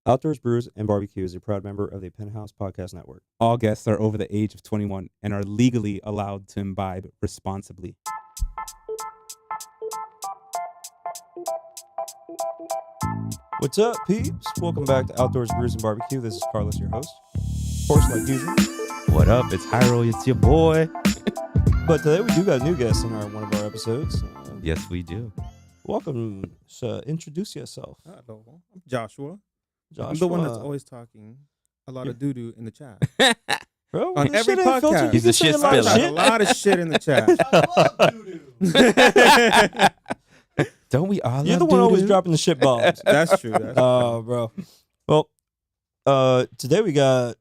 Outdoors Brews and BBQ is a proud member of the Penthouse Podcast Network. All guests are over the age of 21 and are legally allowed to imbibe responsibly. What's up, peeps? Welcome back to Outdoors Brews and BBQ. This is Carlos, your host. Of course, like usual. What up? It's Hyro. It's your boy. But today we do got a new guest in one of our episodes. Yes, we do. Welcome. So introduce yourself. Hello, I'm Joshua. Joshua. I'm the one that's always talking a lot of doo-doo in the chat. Bro, on this every shit ain't filtered. podcast. You He's can a say shit a lot of spiller. A lot of shit in the chat. Don't we all You're love the one always doo-doo? dropping the shit bombs. That's true. That's true. Bro. Well, today we got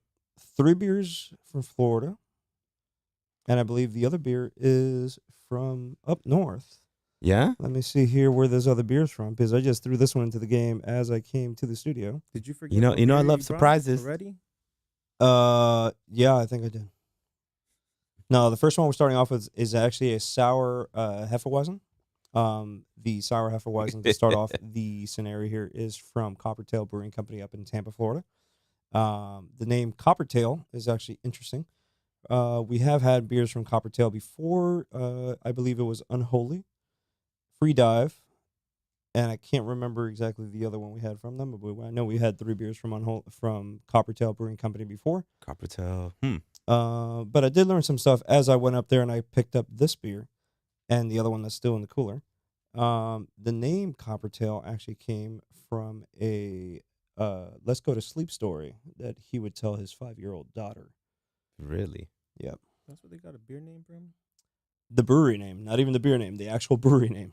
3 beers from Florida. And I believe the other beer is from up north. Yeah? Let me see here where those other beers from, because I just threw this one into the game as I came to the studio. Did you forget? You know what I beer love brought surprises. already? Yeah, I think I did. No, the first one we're starting off with is actually a sour Hefeweizen. The sour Hefeweizen, to start off the scenario here, is from Coppertail Brewing Company up in Tampa, Florida. The name Coppertail is actually interesting. We have had beers from Coppertail before. I believe it was Unholy, Free Dive, and I can't remember exactly the other one we had from them, but I know we had 3 beers from Coppertail Brewing Company before. Coppertail. But I did learn some stuff as I went up there, and I picked up this beer and the other one that's still in the cooler. The name Coppertail actually came from a Let's Go to Sleep story that he would tell his 5-year-old daughter. Really? Yep. That's what they got a beer name from. The brewery name, not even the beer name, the actual brewery name.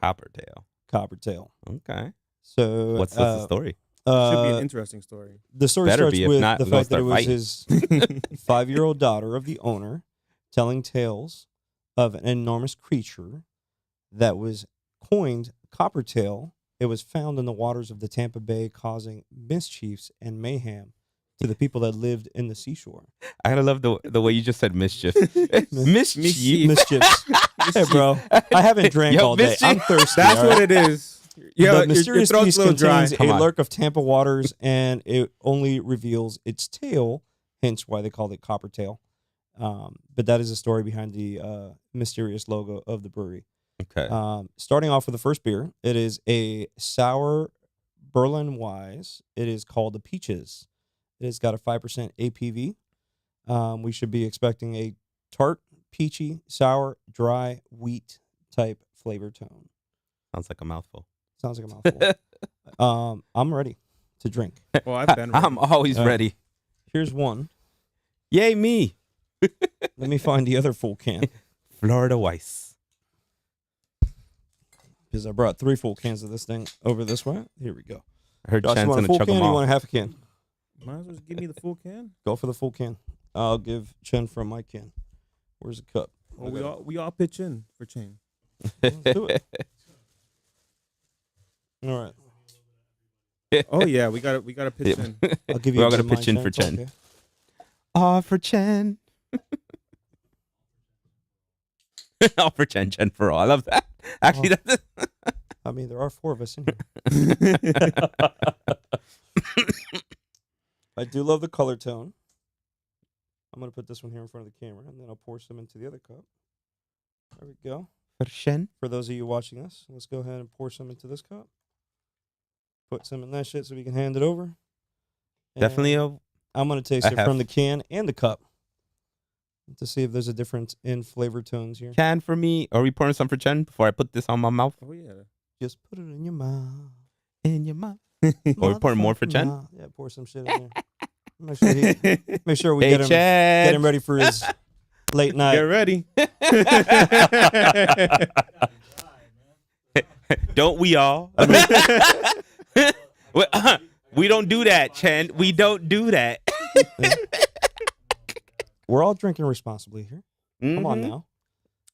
Coppertail. Coppertail. Okay. So What's the story? Should be an interesting story. The story Better starts be, if with not, the we're gonna fact that it was start his 5-year-old daughter of the owner telling tales of an enormous creature that was coined Coppertail. It was found in the waters of the Tampa Bay, causing mischiefs and mayhem to the people that lived in the seashore. I gotta love the way you just said mischief. Mischief. Mischiefs. Hey, bro, I haven't drank Yo, all day. mischief. I'm thirsty. That's all right? what it is. Yeah, The mysterious your throat's beast a little dry. contains Come a on. lurk of Tampa waters, and it only reveals its tail, hence why they called it Coppertail. But that is the story behind the mysterious logo of the brewery. Okay. Starting off with the first beer, it is a sour Berlin Wise. It is called the Peaches. It has got a 5% APV. We should be expecting a tart, peachy, sour, dry, wheat type flavor tone. Sounds like a mouthful. Sounds like a mouthful. I'm ready to drink. Well, I've been. I'm always ready. Here's one. Yay, me. Let me find the other full can, Florida Weiss. because I brought 3 full cans of this thing over this way. Here we go. I heard Josh, you Chan's want a gonna full chug can them or you all. want a half a can? Might as well just give me the full can. Go for the full can. I'll give Chen from my can. Where's the cup? Well, we all pitch in for Chain. Let's do it. All right. Oh yeah, we got to pitch in. I'll give you We're all a bit gonna of mine, pitch in for It's all Chen. okay. All for Chen. All for Chen, Chen for all. I love that. Actually, that's I mean, there are 4 of us in here. I do love the color tone. I'm going to put this one here in front of the camera, and then I'll pour some into the other cup. There we go. for Chen. For those of you watching us, let's go ahead and pour some into this cup. Put some in that shit so we can hand it over. Definitely And I'm going to taste I it have- from the can and the cup to see if there's a difference in flavor tones here. Chen for me. Are we pouring some for Chen before I put this on my mouth? Oh yeah. Just put it in your mouth. In your mouth. Are we pouring more for Motherfucking Chen? mouth. Yeah, pour some shit in there. Make sure we Hey, get him Chen. ready for his late night. Get ready. Don't we all? We don't do that, Chen. We don't do that. We're all drinking responsibly here. Come on Mhm. now.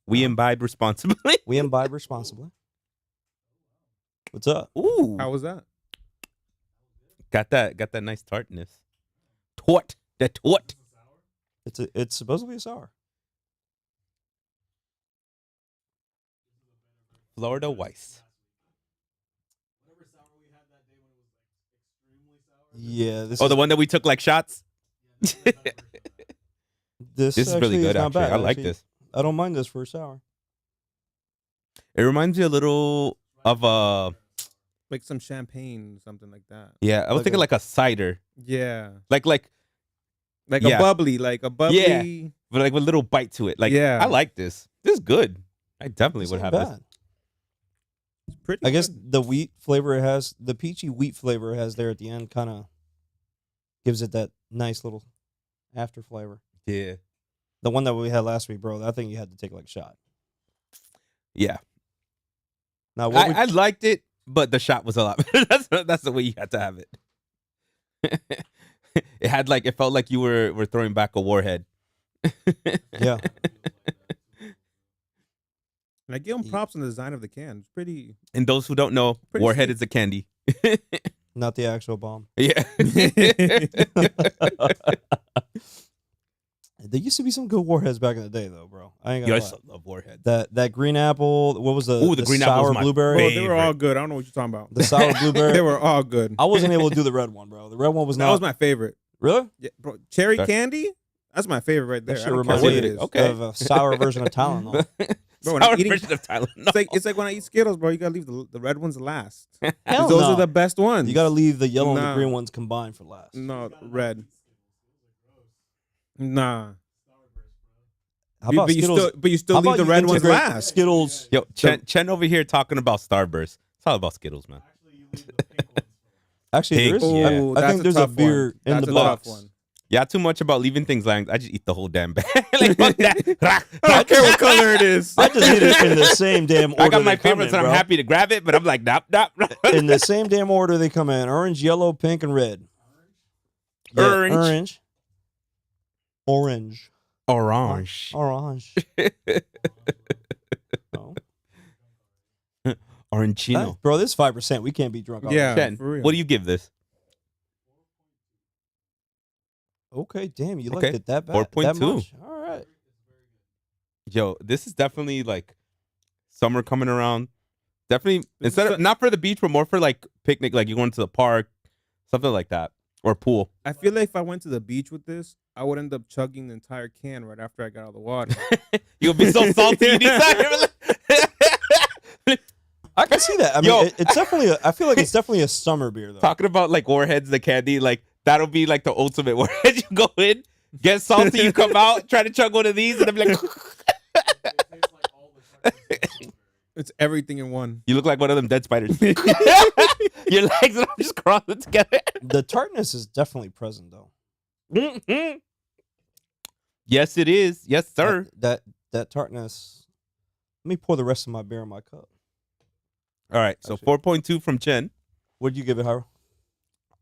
We imbibe responsibly. We imbibe responsibly. What's up? Ooh. How was that? Got that nice tartness. Tort. The tort. It's supposedly a sour. Florida Weiss. Yeah, this Oh, is the one that we took like shots. this This is really actually good. not Actually, bad, I like actually. this. I don't mind this for a sour. It reminds me a little of Like some champagne, something like that. yeah. I was Like thinking a- like a cider, Yeah. like Like Yeah. a bubbly, but like with a little bite to it. Like Yeah. I like this. This is good. I definitely This would ain't have this. bad. It's pretty I guess good. the wheat flavor it has, the peachy wheat flavor it has there at the end, kind of gives it that nice little after flavor. Yeah. The one that we had last week, bro, I think you had to take like a shot. Yeah. Now, what I liked it, but the shot was a lot better. That's the way you had to have it. It had like, it felt like you were throwing back a warhead. yeah, And I give them props on the design of the can. It's pretty. And those who don't know, Pretty warhead sweet. is a candy. not the actual bomb. Yeah. There used to be some good warheads back in the day, though, bro. I ain't Yo, I gonna lie. still love warhead. That green apple. What was the Ooh, the green apple sour was my blueberry? Oh, they were all Favorite. good. I don't know what you're talking about. The sour blueberry. They were all good. I wasn't able to do the red one, bro. The red one was That not. was my favorite. Really? Yeah, bro, cherry Okay. candy. That's my favorite right there. That I shit don't care reminds what me it is. Okay. of a sour version of Tylenol. Bro, when Sour I'm eating- version of Tylenol. It's like when I eat Skittles, bro. You gotta leave the red ones last. Hell Those no. are the best ones. You got to leave the yellow and the Nah. green ones combined for last. No, red. Nah. How about Skittles? But you still How leave about the you red ones integrate last. Skittles. Yo, Chen over here talking about Starburst. It's all about Skittles, man. Actually, there Pink, is. yeah. Oh, I that's think there's a tough beer one. in That's the a box. tough one. Yeah, too much about leaving things lying. I just eat the whole damn bag. Like, fuck that. I don't care what color it is. I just eat it in the same damn order. I got my they come favorites in, and I'm bro. happy to grab it, but I'm like, nop, nop. In the same damn order they come in: orange, yellow, pink, and red. Yeah, Orange. orange, Orange. orange. Oh. Orangino. Bro, this is 5%. We can't be drunk. All Yeah. day. Chen, for real. what do you give this? Okay, damn, you Okay, liked it that bad. 4.2. That much? All right. Yo, this is definitely like summer coming around. Definitely This instead is of not for the beach, but more for like picnic, like you're going to the park, something like that, or pool. I feel like if I went to the beach with this, I would end up chugging the entire can right after I got out of the water. You'll be so salty. You decide. I can see that. I mean, Yo. it's definitely. I feel like it's definitely a summer beer, though. Talking about like warheads, the candy, like that'll be like the ultimate warhead. You go in, get salty, you come out, try to chug one of these, and I'm like, It's everything in one. you look like one of them dead spiders. Your legs are all just crawling together. The tartness is definitely present, though. Yes, it is. Yes, sir. That tartness. Let me pour the rest of my beer in my cup. All right, so Actually- 4.2 from Chen. What'd you give it, Hyro?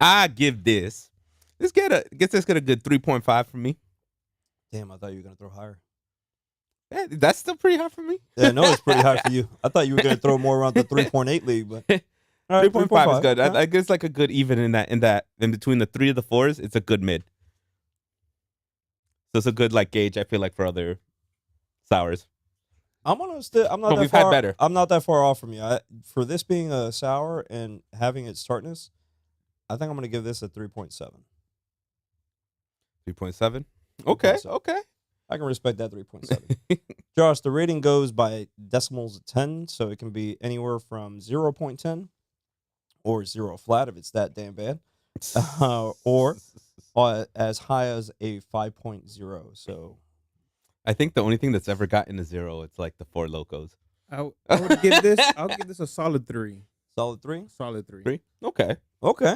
I give this. Let's get a good 3.5 from me. Damn, I thought you were gonna throw higher. Yeah, that's still pretty high for me. Yeah, I know it's pretty high for you. I thought you were gonna throw more around the 3.8 league, but all right, 3.5 is good. All right. I guess like a good even in between the 3 of the 4s, it's a good mid. So it's a good like gauge. I feel like for other sours. I'm not But that we've had far. better. I'm not that far off from you. For this being a sour and having its tartness, I think I'm gonna give this a 3.7. 3.7. Okay. 3.7. Okay. I can respect that 3.7. Josh, the rating goes by decimals of 10, so it can be anywhere from 0.10 or 0 flat if it's that damn bad, or as high as a 5.0. So I think the only thing that's ever gotten a 0, it's like the Four Locos. I would give this. I'll give this a solid 3. solid 3. Solid 3. 3. Okay. Okay.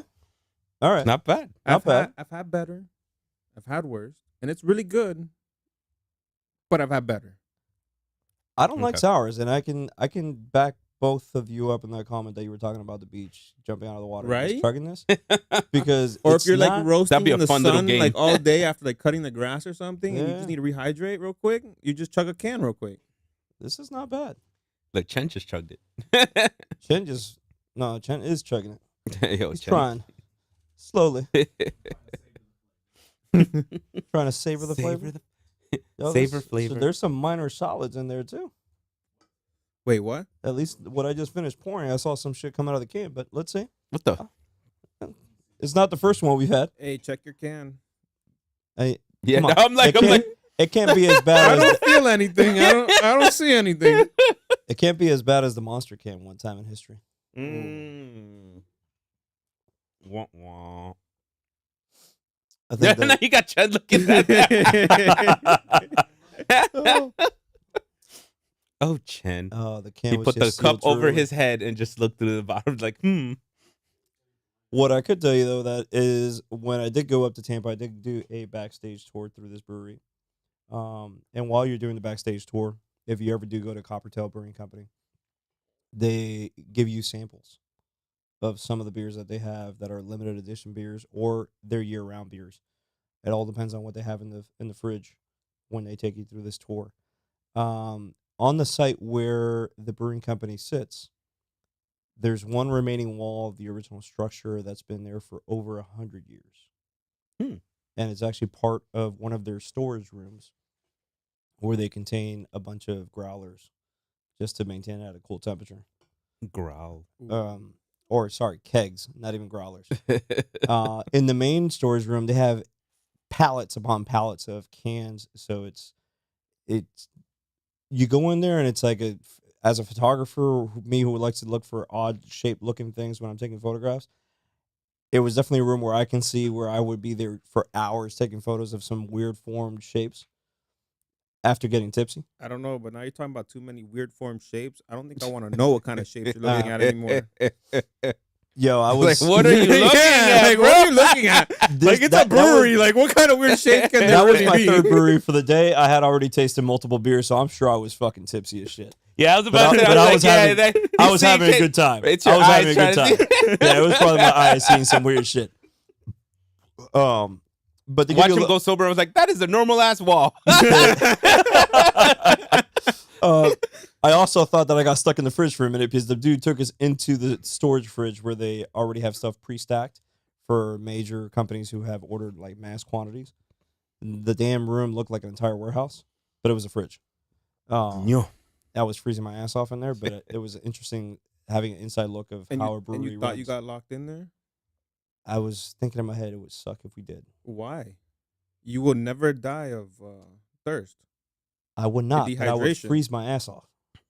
All right. Not bad. Not bad. I've had better. I've had worse, and it's really good. But I've had better. I don't like Okay. sours, and I can back both of you up in that comment that you were talking about the beach, jumping out of the water, and just Right? chugging this, because Or it's if you're not- like roasting be a in the fun little sun game. like all day after like cutting the grass or something, and you Yeah. just need to rehydrate real quick, you just chug a can real quick. this is not bad. Look, Chen just chugged it. Chen is chugging it. Yo, He's Chen. trying slowly, trying to savor the flavor. Yo, savor this- flavor. So there's some minor solids in there too. Wait, what? At least what I just finished pouring, I saw some shit come out of the can. But let's see. What the? It's not the first one we've had. Hey, check your can. Yeah, Come on. I'm like, It can't be as I bad as don't feel anything. I don't see anything. it can't be as bad as the Monster can one time in history. Wah, wah. I think Now that, you got Chad looking at that. Oh, Chen. the can He was put the just cup sealed over early. his head and just looked through the bottom like, What I could tell you though, that is when I did go up to Tampa, I did do a backstage tour through this brewery. And while you're doing the backstage tour, if you ever do go to Coppertail Brewing Company, they give you samples of some of the beers that they have that are limited edition beers or they're year-round beers. It all depends on what they have in the fridge when they take you through this tour. On the site where the brewing company sits, there's one remaining wall of the original structure that's been there for over 100 years. And it's actually part of one of their storage rooms where they contain a bunch of growlers just to maintain it at a cool temperature. growl. Kegs, not even growlers. In the main storage room, they have pallets upon pallets of cans. So it's you go in there and it's like as a photographer, me who likes to look for odd shaped looking things when I'm taking photographs, it was definitely a room where I can see where I would be there for hours taking photos of some weird formed shapes after getting tipsy. I don't know, but now you're talking about too many weird form shapes. I don't think I want to know what kind of shapes you're looking at anymore. Yo, I was Like, what are you looking at? Like, bro? what are you looking at? Like, it's a brewery. Like, what kind of weird shape can there That was really my be? third brewery for the day. I had already tasted multiple beers, so I'm sure I was fucking tipsy as shit. Yeah, I was about to say, But I was like, having, yeah, I was having a good time. It's I your was eyes having a good trying time. to Yeah, it was probably my eyes seeing some weird shit. But to give Watch you him go sober. I was like, that is a normal ass wall. I also thought that I got stuck in the fridge for a minute because the dude took us into the storage fridge where they already have stuff pre-stacked for major companies who have ordered like mass quantities. The damn room looked like an entire warehouse, but it was a fridge. I was freezing my ass off in there, but it was interesting having an inside look of how a brewery And you thought runs. you got locked in there? I was thinking in my head it would suck if we did. Why? You will never die of thirst. I would not, but I would dehydration. freeze my ass off.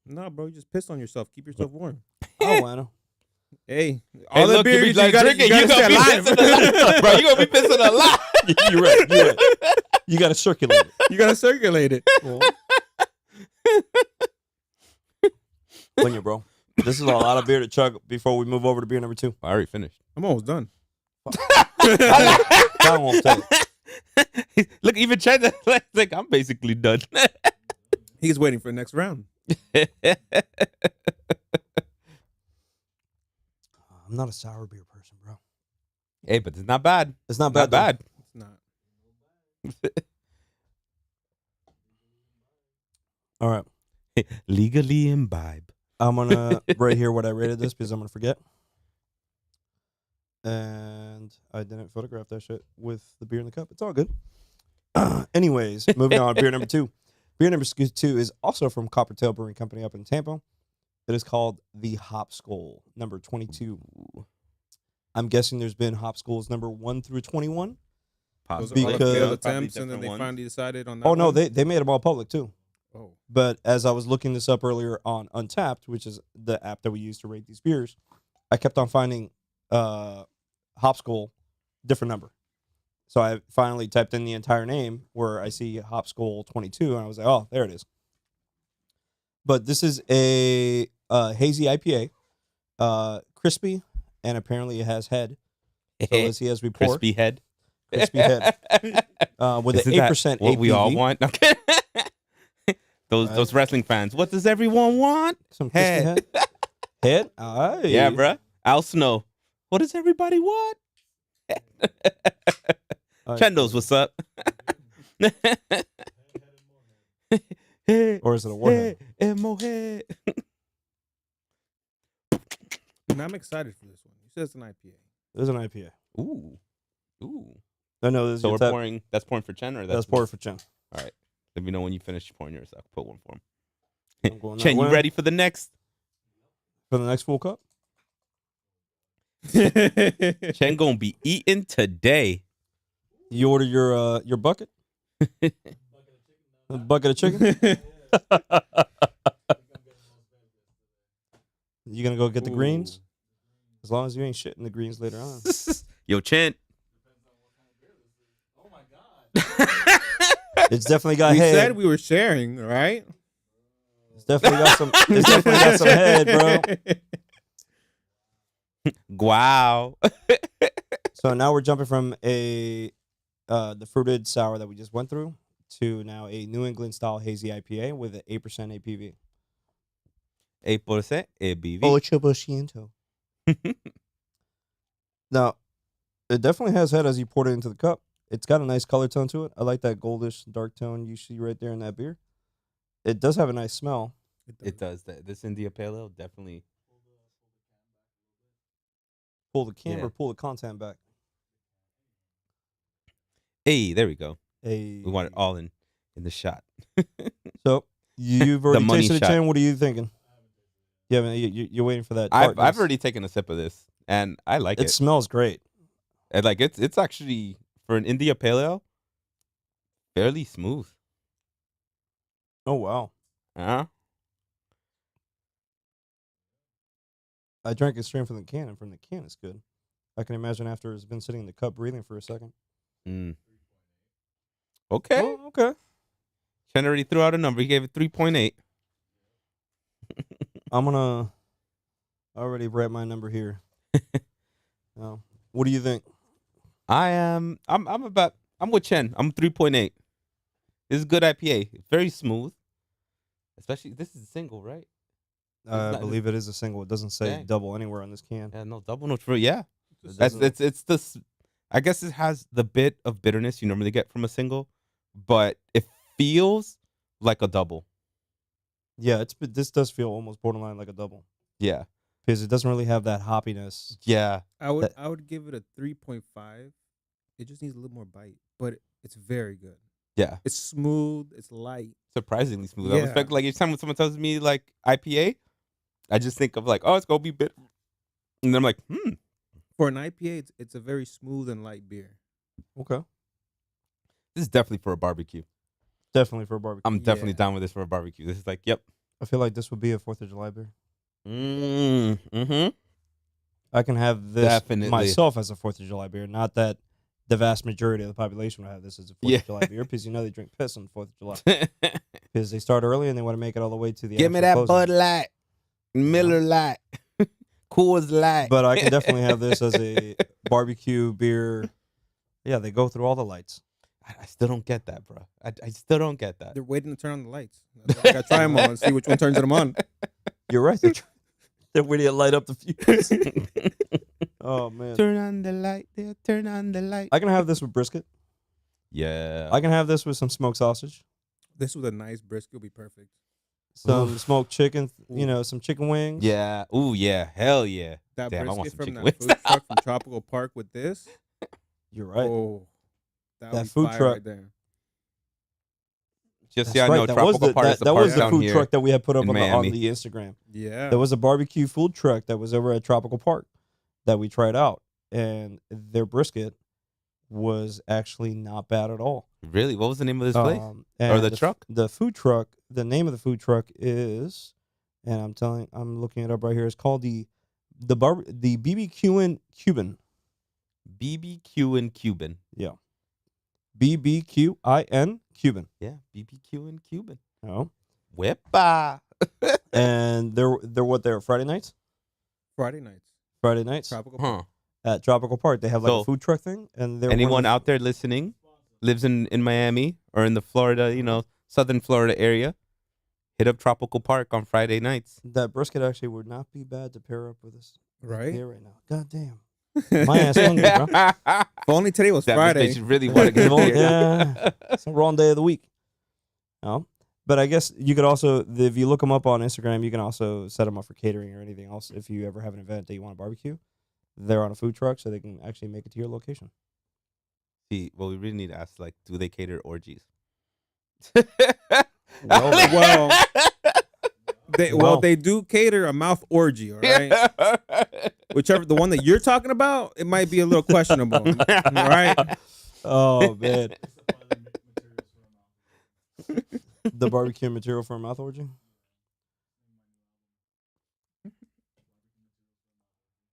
No, bro, you just piss on yourself. Keep yourself warm. Oh, I know. Hey, all the look, you beer be you like gotta drinking, you stay gonna be alive. pissing a lot. Bro, you gonna be pissing a lot. You're right. You got to circulate it. You gotta circulate it. When you, bro. This is a lot of beer to chug before we move over to beer number 2. I already finished. I'm almost done. That won't take it. Look, even Chad, like, I'm basically done. He's waiting for the next round. I'm not a sour beer person, bro. Hey, but it's not bad. It's not Not bad. bad. It's not. All right. Legally imbibe. I'm going to write here what I rated this because I'm going to forget. And I didn't photograph that shit with the beer in the cup. It's all good. Anyways, moving on. Beer number 2. Beer number 2 is also from Coppertail Brewing Company up in Tampa. It is called the Hop Skull, number 22. I'm guessing there's been Hop Skulls number 1 through 21. Those Because- are all the Because- failed attempts, and then they finally decided on that. Oh, no, one? they made them all public too. Oh, But as I was looking this up earlier on Untapped, which is the app that we use to rate these beers, I kept on finding Hop Skull, different number. So I finally typed in the entire name where I see Hop Skull 22, and I was like, oh, there it is. But this is a hazy IPA, crispy, and apparently it has head. So let's see as we pour. Crispy head. Crispy head. With an Isn't that 8% what ABV. we all want. Those wrestling fans. What does everyone want? Some crispy head. Head? Aye. Yeah, bruh. Al Snow. What does everybody want? All right. Chendos, what's up? Or is it a warhead? Mohead. and I'm excited for this one. You said it's an IPA. There's an IPA. Ooh. Ooh. No, this is So your we're tap. pouring. That's pouring for Chen, or That's poured for Chen. All right. Let me know when you finish pouring yours. I'll put one for him. I'm going that Chen, you way. ready for the next? For the next full cup? Chen gonna be eating today. You order your bucket? A bucket of chicken? You gonna go get the greens? As long as you ain't shitting the greens later on. Yo, Chen. It's definitely got We head. said we were sharing, right? It's definitely got some. It's definitely got some head, bro. Wow. So now we're jumping from the fruited sour that we just went through to now a New England style hazy IPA with an 8% APV. 8% ABV. 8%. Now, it definitely has head as you pour it into the cup. It's got a nice color tone to it. I like that goldish dark tone you see right there in that beer. It does have a nice smell. It does. This India Pale Ale definitely. Pull the can Yeah. or pull the content back. Hey, there we go. We We want it all in the shot. So you've already money tasted it, shot. Chan. What are you thinking? You haven't. You're waiting for that. I've tartness. already taken a sip of this, and I like It it. smells great. And like it's actually for an India Pale Ale, fairly smooth. Oh wow! Huh? I drank it straight from the can, and from the can, it's good. I can imagine after it's been sitting in the cup breathing for a second. Mm. Okay. Oh, okay. Chen already threw out a number. He gave it 3.8. I'm gonna already write my number here. What do you think? I'm with Chen. I'm 3.8. This is good IPA. Very smooth. Especially this is a single, right? I not- believe it is a single. It doesn't say Dang. double anywhere on this can. Yeah, no double note for yeah. It That's doesn't- it's this. I guess it has the bit of bitterness you normally get from a single, but it feels like a double. Yeah, this does feel almost borderline like a double Yeah, because it doesn't really have that hoppiness. yeah. I would give it a 3.5. It just needs a little more bite, but it's very good. Yeah, It's smooth. It's light. surprisingly smooth. I Yeah. expect like each time when someone tells me like IPA, I just think of like, oh, it's gonna be bitter, and then I'm like, For an IPA, it's a very smooth and light beer. Okay, this is definitely for a barbecue. definitely for a barbecue. I'm definitely Yeah. down with this for a barbecue. This is like, yep. I feel like this would be a 4th of July beer. Mm-hmm. I can have this Definitely. myself as a 4th of July beer. Not that the vast majority of the population will have this as a 4th Yeah. of July beer because you know they drink piss on the 4th of July because they start early and they want to make it all the way to the. Give me actual that closing. Bud Light, Miller Light, Coors Light. But I can definitely have this as a barbecue beer. Yeah, they go through all the lights. I still don't get that, bro. I still don't get that. They're waiting to turn on the lights. I gotta try them on and see which one turns them on. You're right. They're waiting to light up the fuse. Oh man, Turn on the light, there. Turn on the light. I can have this with brisket. Yeah. I can have this with some smoked sausage, This with a nice brisket would be perfect. some Oof. smoked chicken. You know, some chicken wings. Yeah. Ooh, yeah. Hell yeah. That Damn, I want brisket some from chicken that wings. food truck from Tropical Park with this. You're right. Oh, that That would be food fire truck. right there. Just That's so I right. know, That was Tropical the, Park is that, the that park was the down food here truck that we had put up in on Miami. the Instagram. Yeah. There was a barbecue food truck that was over at Tropical Park that we tried out, and their brisket was actually not bad at all. Really? What was the name of this place? And the truck? The food truck. The name of the food truck is, and I'm looking it up right here. It's called the BBQ and Cuban. BBQ and Cuban. Yeah, BBQIN Cuban. Yeah, BBQ and Cuban. Oh, Whippa. and they're Friday nights. Friday nights. Friday nights Tropical Huh. Park. at Tropical Park. They have like So, a food truck thing, and they're Anyone one of out there listening lives in Miami or in the Florida, southern Florida area, hit up Tropical Park on Friday nights. that brisket actually would not be bad to pair up with this Right? beer right now. God damn. My ass hungry, bro. If only today was That Friday. makes you really want to get If only- here. yeah, it's the wrong day of the week. No, but I guess you could also, if you look them up on Instagram, you can also set them up for catering or anything else. If you ever have an event that you want to barbecue, they're on a food truck, so they can actually make it to your location. See, well, we really need to ask, like, do they cater orgies? Well, Well. they do cater a mouth orgy, all right? Whichever the one that you're talking about, it might be a little questionable. All right. Oh man. The barbecue material for a mouth orgy.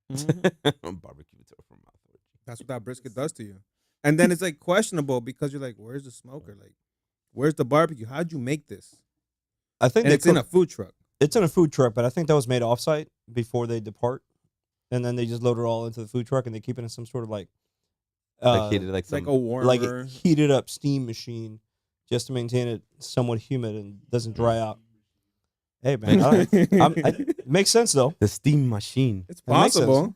Barbecue material from mouth orgy. That's what that brisket does to you. And then it's like questionable because you're like, where's the smoker? Like, where's the barbecue? How'd you make this? I think And it's in a food truck. It's in a food truck, but I think that was made offsite before they depart, and then they just load it all into the food truck and they keep it in some sort of like Heated, like It's like some, a warmer. like a heated up steam machine just to maintain it somewhat humid and doesn't dry out. Hey man, it makes sense though. the steam machine. It's That makes sense. possible.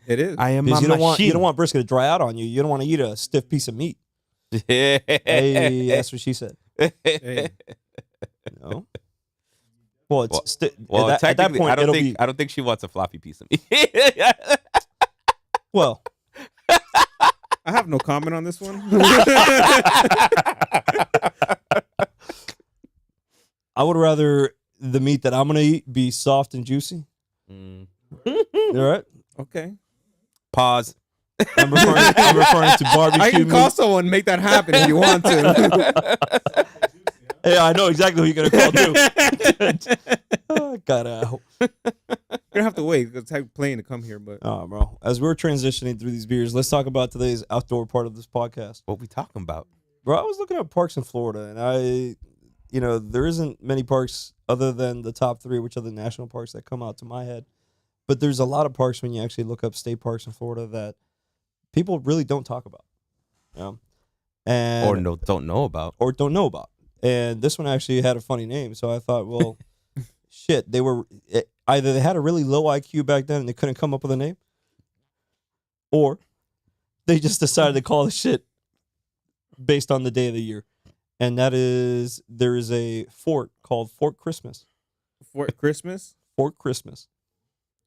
It is. I am Because a you don't machine. want brisket to dry out on you. You don't want to eat a stiff piece of meat. Hey, that's what she said. Hey, No. Well, it's Well, at that technically, point it'll be I don't think she wants a floppy piece of meat. well. I have no comment on this one. I would rather the meat that I'm gonna eat be soft and juicy. Mm. All right. Okay. Pause. I'm referring to barbecue I can meat. call someone and make that happen if you want to. Hey, I know exactly who you're gonna call too. Oh, gotta. You're gonna have to wait. It's like plane to come here, but Oh, bro. As we're transitioning through these beers, let's talk about today's outdoor part of this podcast. What we talking about? Bro, I was looking at parks in Florida, and there isn't many parks other than the top 3, which are the national parks that come out to my head. But there's a lot of parks when you actually look up state parks in Florida that people really don't talk about, and Don't know about. or don't know about. And this one actually had a funny name, so I thought, well, shit, either they had a really low IQ back then and they couldn't come up with a name, or they just decided to call the shit based on the day of the year. And that is, there is a fort called Fort Christmas. Fort Christmas, Fort Christmas.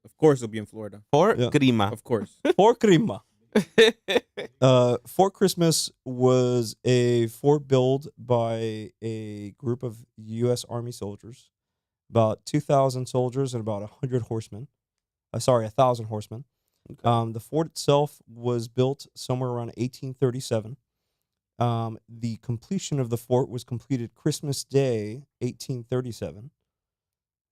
of course, it'll be in Florida. Fort Yeah. Grima. Of course. Fort Crima. Fort Christmas was a fort built by a group of U.S. Army soldiers, about 2,000 soldiers and about 100 horsemen. 1,000 horsemen. Okay. The fort itself was built somewhere around 1837. The completion of the fort was completed Christmas Day, 1837.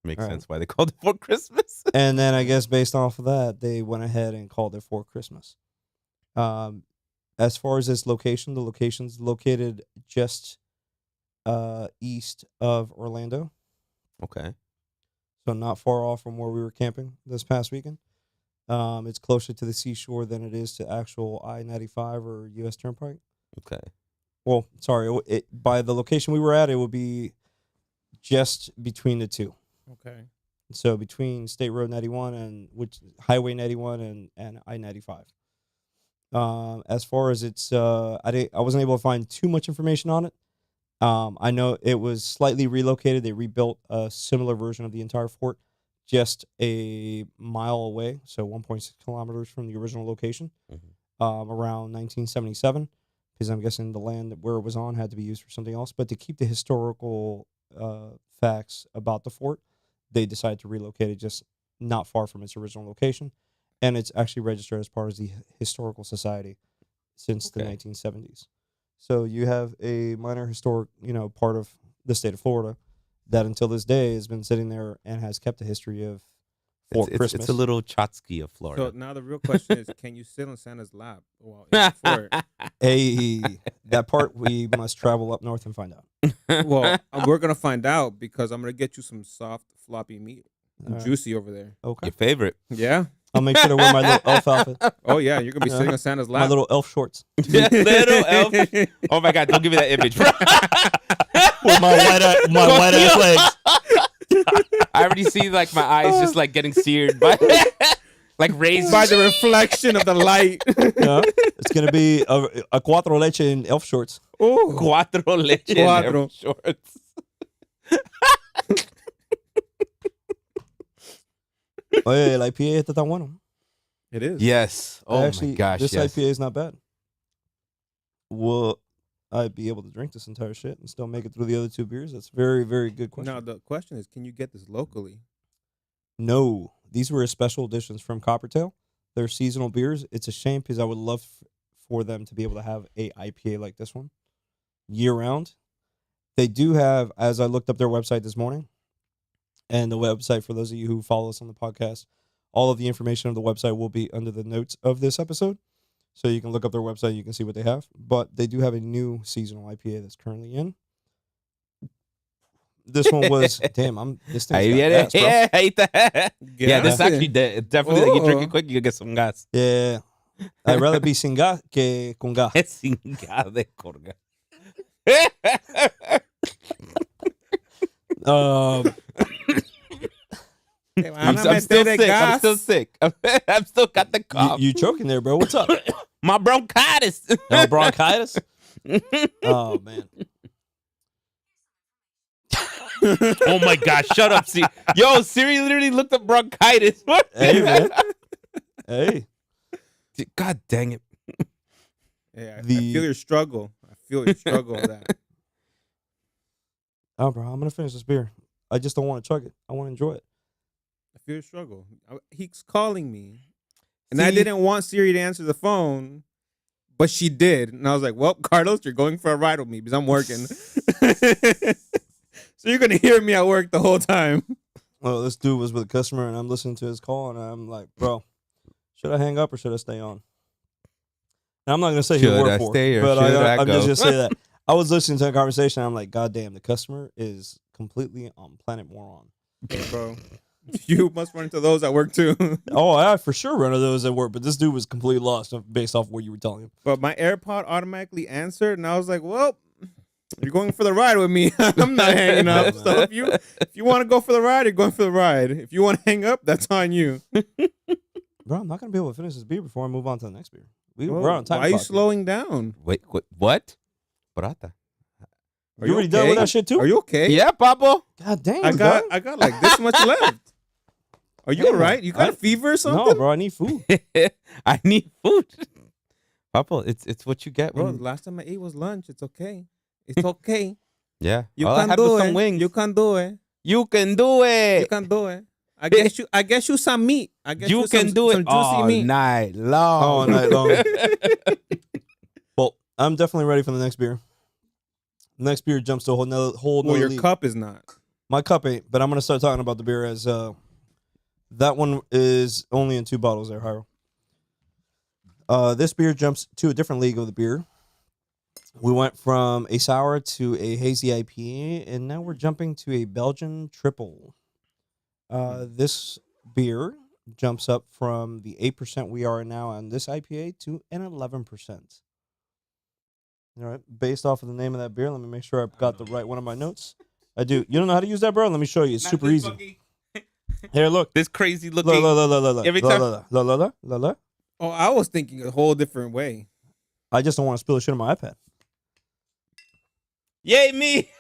Makes All right. sense why they called it Fort Christmas. And then I guess based off of that, they went ahead and called it Fort Christmas. As far as its location, the location's located just east of Orlando, Okay. so not far off from where we were camping this past weekend. It's closer to the seashore than it is to actual I-95 or U.S. Turnpike. Okay. Well, sorry, by the location we were at, it would be just between the two. Okay. So between State Road 91 and Highway 91 and I-95. As far as its, I wasn't able to find too much information on it. I know it was slightly relocated. They rebuilt a similar version of the entire fort just a mile away, so 1.6 kilometers from the original location, around 1977, because I'm guessing the land where it was on had to be used for something else. But to keep the historical facts about the fort, they decided to relocate it just not far from its original location. And it's actually registered as part of the Historical Society since the Okay. 1970s. So you have a minor historic, part of the state of Florida that until this day has been sitting there and has kept a history of Fort Christmas. It's a little Chotsky of So Florida. now the real question is, can you sit on Santa's lap while in the fort? Hey, that part we must travel up north and find out. Well, we're gonna find out because I'm gonna get you some soft, floppy meat, All right. juicy over there. Okay. Your favorite. Yeah. I'll make sure to wear my little elf outfit, Oh yeah, you're gonna be sitting on Santa's my lap. little elf shorts Little elf. Oh my God! Don't give me that image, bro. with my white ass legs. I already see like my eyes just like getting seared by like raised By the reflection of the light. Yeah. It's gonna be a cuatro leche in elf shorts. Oh, cuatro leche in Cuatro. their shorts. Oye, el IPA está tan bueno. it is. Yes. Oh Actually, my gosh. this Yes. IPA is not bad. Will I be able to drink this entire shit and still make it through the other 2 beers? That's a very, very good question. Now the question is, can you get this locally? No, These were special editions from Coppertail. They're seasonal beers. It's a shame because I would love for them to be able to have a IPA like this one year round. They do have, as I looked up their website this morning, and the website, for those of you who follow us on the podcast, all of the information of the website will be under the notes of this episode. So you can look up their website, you can see what they have. But they do have a new seasonal IPA that's currently in. This one was, damn, this thing's got gas, bro. Yeah, I hate that. Yeah, this is Yeah. actually definitely, like, you drink it quick, you get some gas. Yeah. I'd rather be sin gas que con gas. Sin gas de corga. I'm still sick. I'm still got the cough. You choking there, bro. What's up? My bronchitis. No bronchitis? Oh, man. Oh my gosh, shut up, Siri. Yo, Siri literally looked up bronchitis. Hey, man. Hey. God dang it. Yeah, I feel your struggle. I feel your struggle with that. Oh, bro, I'm going to finish this beer. I just don't want to chug it. I want to enjoy it. I feel your struggle. He's calling me. And I didn't want Siri to answer the phone, but she did. And I was like, well, Carlos, you're going for a ride with me because I'm working. So you're going to hear me at work the whole time. Well, this dude was with a customer, and I'm listening to his call, and I'm like, bro, should I hang up or should I stay on? And I'm not going to say who Should work I for, stay or but should I I'm go? just going to say that. I was listening to a conversation, and I'm like, God damn, the customer is completely on planet moron. Bro, you must run into those at work too. Oh, I for sure run into those at work, but this dude was completely lost based off what you were telling him. But my AirPod automatically answered, and I was like, well, you're going for the ride with me. I'm not hanging up. So if you want to go for the ride, you're going for the ride. If you want to hang up, that's on you. Bro, I'm not going to be able to finish this beer before I move on to the next beer. We're on time. Why are you clock. slowing down? Wait, what? Brata. You already done with that shit too? Are you okay? Yeah, Papo. God damn, I got dog. like this much left. Are you Yeah, all right? You got a fever or something? No, bro, I need food. I need food. Papo, it's what you get. Bro, When, the last time I ate was lunch. It's okay. It's okay. yeah. You All I can had was do some it. wings. You can do it. You can do it. You can do it. I guess you some meat. I guess You can some, do some it juicy all meat. night long. All night long. Well, I'm definitely ready for the next beer. The next beer jumps to a whole Well, nother your league. cup is not. My cup ain't, but I'm going to start talking about the beer as that one is only in 2 bottles there, Hyro. This beer jumps to a different league of the beer. We went from a sour to a hazy IPA, and now we're jumping to a Belgian triple. This beer jumps up from the 8% we are now on this IPA to an 11%. All right, based off of the name of that beer, let me make sure I've got the right one of my notes. I do. You don't know how to use that, bro? Let me show you. It's super easy. Here, look. This crazy looking. Look. Every time- Look. Oh, I was thinking a whole different way. I just don't want to spill the shit on my iPad. Yay, me.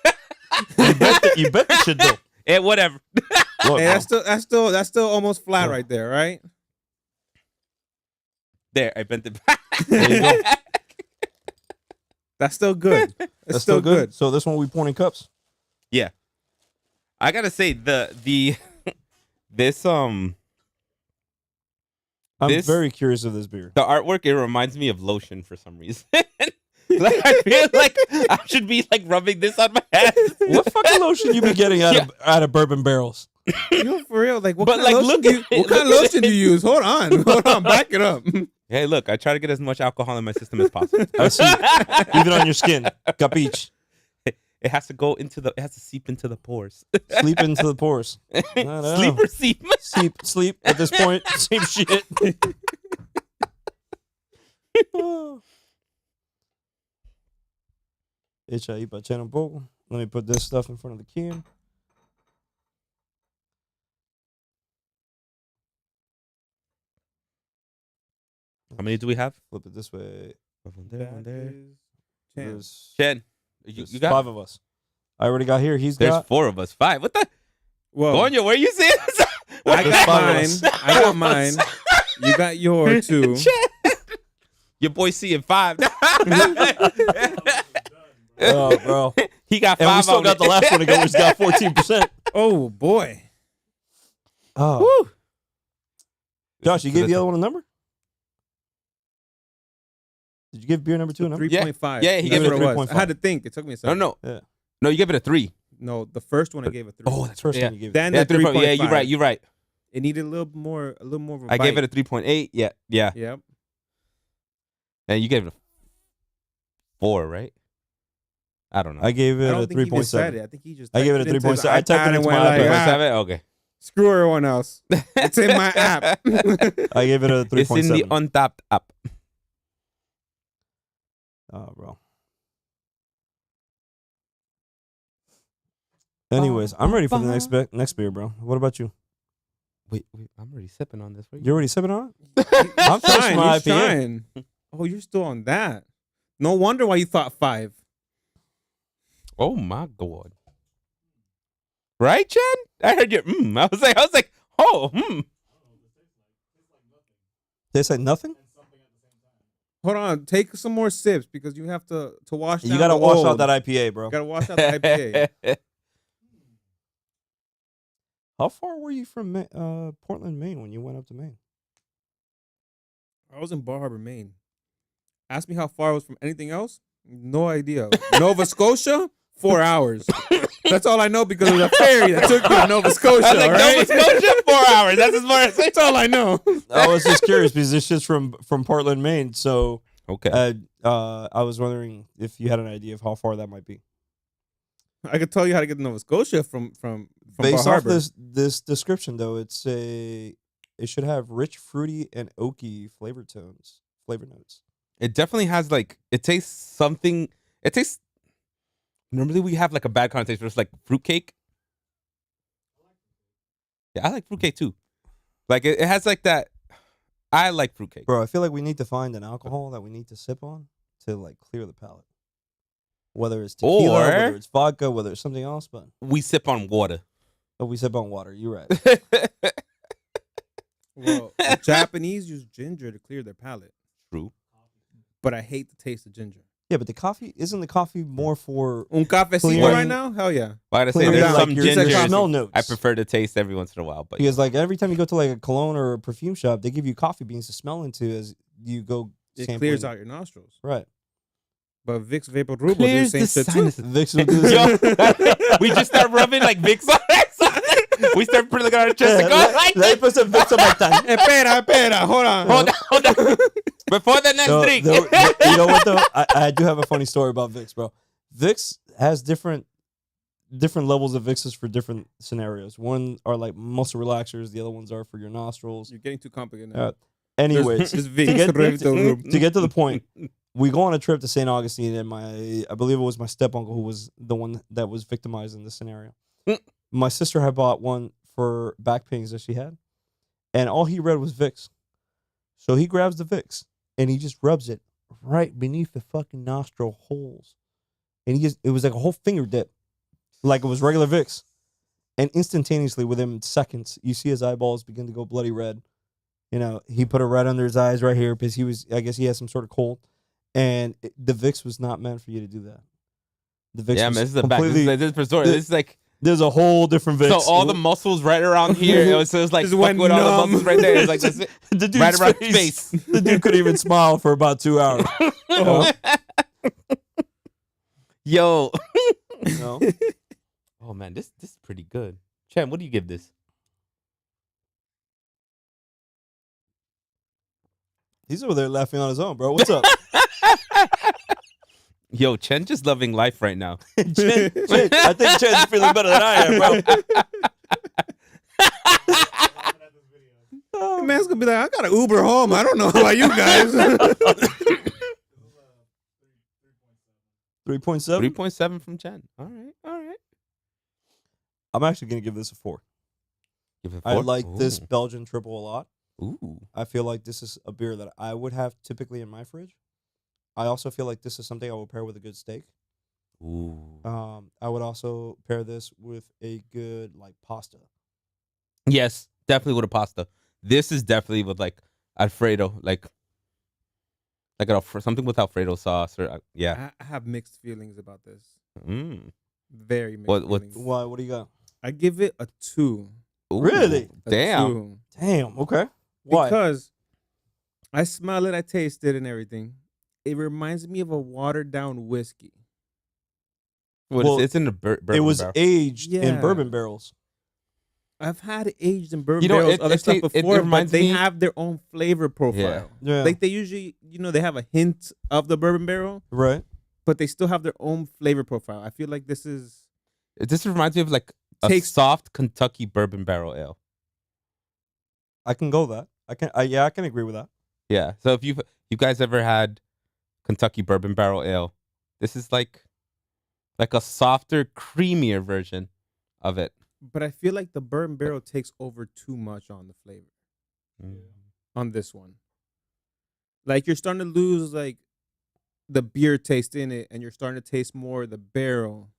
You bet the shit, though. Yeah, whatever. Look, Hey, bro. that's still almost flat Yeah. right there, right? There, I bent it. There you go. That's still good. It's That's still good. So this one we pouring cups. Yeah, I gotta say this I'm This- very curious of this beer. the artwork, it reminds me of lotion for some reason. Like, I feel like I should be like rubbing this on my hands. What fucking lotion you be getting out of bourbon barrels? You for real? Like what But, kind like, of lotion look do you, at it. what kind of Look at lotion do you use? Hold on, back it up. Hey, look, I try to get as much alcohol in my system as possible. I see. Even on your skin. Capiche. It has to go into it has to seep into the pores. Sleep into the pores. I don't know. Sleep or seep? Sleep. At this point, same shit. Echa ahí pa' echar un poco. Let me put this stuff in front of the can. How many do we have? Flip it this way. One there. There's, Chen, there's you got 5 of us. I already got here. He's There's got 4 of us. 5. What the? Whoa. Coño, where you see this? I There's got 5 of mine. us. I got mine. You got yours too. Your boy seeing 5. Oh, bro. He got 5. And we still on got it. the last one to go. He's got 14%. Oh boy. Oh, Woo. Josh, you gave the other one a number? Did you give beer number 2 a number? 3.5. Yeah, he That's gave it what a it was. I had to think. It took me a second. No. Yeah. No, you gave it a 3. No, the first one I gave a 3. Oh, That's the first yeah. one you gave. Then Yeah, the 3.5. 3.5. Yeah, you're right. It needed a little more of a I bite. gave it a 3.8. Yeah. Yep. And you gave it a 4, right? I don't know. I gave I it don't a think he just said 3.7. it. I think he just. I gave it a typed into his 3.7. I typed it iPad and into went my like, iPad. 3.7? Okay. Screw everyone else. It's in my app. I gave it a 3.7. It's in the Untapped app. Oh, bro. Anyways, I'm ready for the next beer, bro. What about you? Wait, I'm already sipping on this. You already sipping on it? I'm trying, trying. he's trying. Oh, you're still on that. No wonder why you thought 5. Oh my god! Right, Chen? I heard you. I was like, oh. Tastes like nothing? Hold on. Take some more sips because you have to wash. You down gotta the wash old. out that IPA, bro. You gotta wash out the IPA. How far were you from Portland, Maine when you went up to Maine? I was in Bar Harbor, Maine. Ask me how far I was from anything else. No idea. Nova Scotia, 4 hours. That's all I know because of the ferry that took me to Nova Scotia. I was like, right? Nova Scotia, 4 hours. That's as far as That's all I know. I was just curious because this shit's from Portland, Maine. So Okay. I was wondering if you had an idea of how far that might be. I could tell you how to get to Nova Scotia from Bar Based off Harbor. this description, though, it should have rich, fruity, and oaky flavor notes. It definitely has like it tastes something. It tastes. Normally we have like a bad connotation, but it's like fruitcake. Yeah, I like fruitcake too. Like it has like that. I like fruitcake. Bro, I feel like we need to find an alcohol that we need to sip on to like clear the palate. Whether it's tequila, Or- whether it's vodka, whether it's something else, but We sip on water. we sip on water. You're right. Well, the Japanese use ginger to clear their palate, True. but I hate the taste of ginger. Yeah, but isn't the coffee more for Un cafecito Clear- right now? Hell yeah. But I gotta say, clearing there's down, some like, your ginger. smell notes? I prefer to taste every once in a while, but Because like every time you go to like a cologne or a perfume shop, they give you coffee beans to smell into as you go. It sampling. clears out your nostrils. Right. But Vicks Vapor Rub will do the clears same the shit too. sinuses. Vicks will do the Yo, we just start rubbing like Vicks on it. We start putting it on our chest and go like Let me put some Vicks on my tongue. Espera, hold on. Hold on. Before the next No, drink. you know what though? I do have a funny story about Vicks, bro. Vicks has different levels of Vicks for different scenarios. One are like muscle relaxers. The other ones are for your nostrils. You're getting too complicated now. Anyways, It's to Vicks get- Vapor Rub. to get to the point, we go on a trip to St. Augustine, and I believe it was my step uncle who was the one that was victimized in this scenario. My sister had bought one for back pains that she had, and all he read was Vicks. So he grabs the Vicks and he just rubs it right beneath the fucking nostril holes, and it was like a whole finger dip, like it was regular Vicks, and instantaneously within seconds, you see his eyeballs begin to go bloody red. You know, he put it right under his eyes right here because I guess he has some sort of cold. And the Vicks was not meant for you to do that. The Vicks Yeah, was man, this is the back. This is for story. This is like there's a whole different Vicks. so all the muscles right around here. It was like Just fuck went with all the numb. muscles right there. It's like that's it. the dude's Right around face, space. The dude couldn't even smile for about 2 hours. Yo. You know? Oh man, this is pretty good. Chan, what do you give this? He's over there laughing on his own, bro. What's up? Yo, Chen just loving life right now. Chen, I think Chen's feeling better than I am, bro. The man's gonna be like, I got an Uber home. I don't know about you guys. 3.7. 3.7 from Chen. All right. I'm actually gonna give this a 4. Give it I 4? like this Ooh. Belgian triple a lot. Ooh. I feel like this is a beer that I would have typically in my fridge. I also feel like this is something I will pair with a good steak. Ooh. I would also pair this with a good like pasta. Yes, definitely with a pasta. This is definitely with like Alfredo, like something with Alfredo sauce or yeah. I have mixed feelings about this. Mm. Very mixed What- feelings. Why? What do you got? I give it a 2. Ooh, Really? A Damn. 2. Damn. Okay. Why? Because I smell it, I taste it, and everything. It reminds me of a watered down whiskey. Well, it's in the bourbon it was barrel. aged in Yeah. bourbon barrels. I've had it aged in bourbon You know, barrels, it- other it stuff ta- it before, but reminds they me- have their own flavor profile. Yeah. Like they usually, they have a hint of the bourbon barrel, Right. but they still have their own flavor profile. I feel like this reminds me of like a Takes- soft Kentucky bourbon barrel ale. I can go that. I can agree with that. Yeah. So if you guys ever had Kentucky bourbon barrel ale, this is like a softer, creamier version of it. But I feel like the bourbon barrel takes over too much on the flavor on this one. Like you're starting to lose like the beer taste in it, and you're starting to taste more the barrel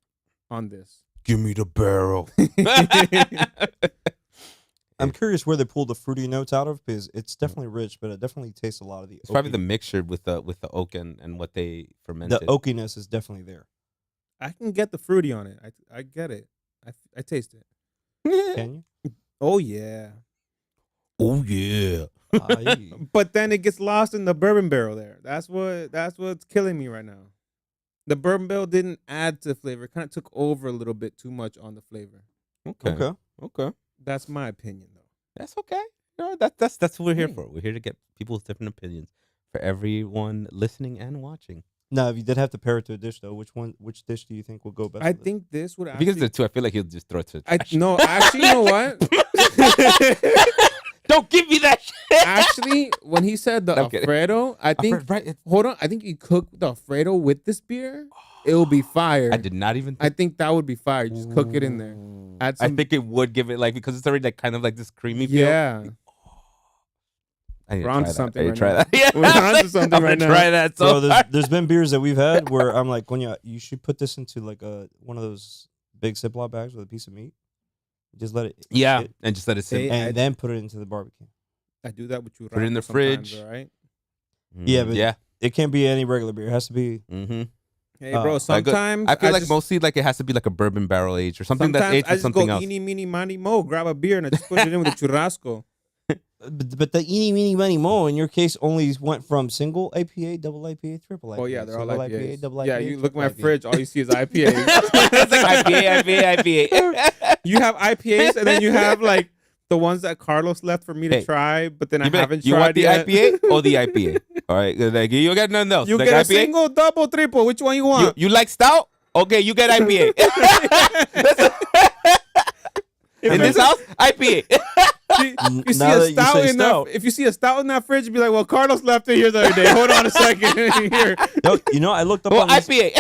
on this. Give me the barrel. I'm curious where they pulled the fruity notes out of, because it's definitely rich, but it definitely tastes a lot of the. It's probably the oaky- mixture with the oak and what they fermented. the oakiness is definitely there. I can get the fruity on it. I get it. I taste it. Can you? Oh yeah. Oh yeah. Aye. But then it gets lost in the bourbon barrel there. That's what's killing me right now. The bourbon barrel didn't add to the flavor. It kind of took over a little bit too much on the flavor. Okay. Okay. That's my opinion though. That's okay. No, that's what we're here Hey. for. We're here to get people's different opinions for everyone listening and watching. Now, if you did have to pair it to a dish, though, which dish do you think will go best? I with it? think this would Because actually. the two, I feel like he'll just throw it to the I trash. no, actually, you know what? Don't give me that shit. Actually, when he said the I'm kidding. Alfredo, I think. Right. Hold on, I think you cook the Alfredo with this beer. It will be fire. I did not even. I think that would be fire. Just cook it in there. Add I some. think it would give it like, because it's already like kind of like this creamy feel. Yeah. I need to We're try onto that. something I need right to try now. that. Yeah, We're onto something I'm right gonna now. try that. So Bro, hard. there's been beers that we've had where I'm like, when you should put this into like one of those big Ziploc bags with a piece of meat. Just let it. Yeah, sit, and just let it sit. Hey, and then put it into the barbecue. I do that with you. Put it in the fridge. All right. Yeah, but yeah. It can't be any regular beer. It has to be. Mm-hmm. Hey, bro. I Sometimes I feel like just, mostly like it has to be like a bourbon barrel age or something that's sometimes aged I with just something go else. eeny, meeny, miny, mo. Grab a beer and I just put it in with a churrasco. But the eeny, meeny, miny, mo, in your case, only went from single IPA, double IPA, triple IPA. Oh yeah, they're all single IPAs. double Yeah, IPA, you look at my triple IPA. fridge. All you see is IPAs. It's like IPA. You have IPAs, and then you have like the ones that Carlos left for me to Hey, try, but then I You, be like, haven't you tried want the yet. IPA or the IPA? All right, like, you get nothing else. You like get a IPA? single, double, triple. Which one you You, want? you like stout? Okay, you get IPA. In this house, IPA. You see Now a that you stout say in stout. that. If you see a stout in that fridge, you'd be like, "Well, Carlos left it here the other day. Hold on a second here." No, I looked up Well, on these, IPA.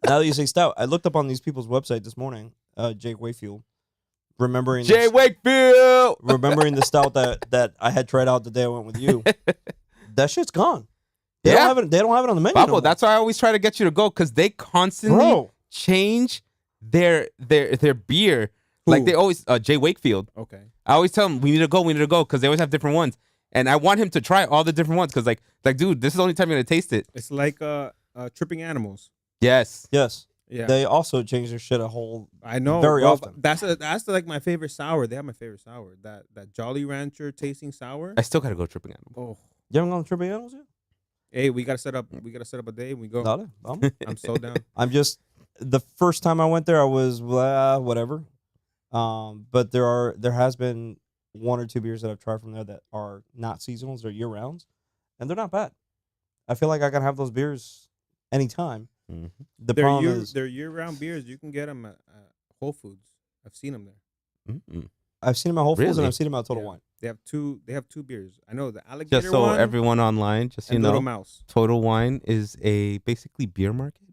now that you say stout, I looked up on these people's website this morning. Jake Wakefield, remembering Jay Wakefield. remembering the stout that I had tried out the day I went with you. That shit's gone. They Yeah. don't have it on the menu. no Pablo, more. that's why I always try to get you to go, because they constantly Bro. change their beer. Like Who? they always Jay Wakefield. Okay. I always tell him we need to go, because they always have different ones, and I want him to try all the different ones, because like dude, this is the only time you're gonna taste it. It's like tripping animals. Yes. Yes. Yeah. They also change their shit a whole. I know. very Well, often. That's like my favorite sour. They have my favorite sour. That Jolly Rancher tasting sour. I still gotta go tripping animal. Oh, You haven't gone to Triple Animals yet? hey, we gotta set up a day and we go. Dale, vamos. I'm so down. I'm just the first time I went there, I was whatever. But there has been one or two beers that I've tried from there that are not seasonals, they're year rounds, and they're not bad. I feel like I can have those beers anytime. Mhm. The problem is They're year-round beers. You can get them at Whole Foods. I've seen them there. Mm-mm. I've seen them at Whole Foods and Really? I've seen them at Total Yeah. Wine. They have two beers. I know the alligator Just so one everyone online, just so you and Little know, Mouse. Total Wine is a basically beer market.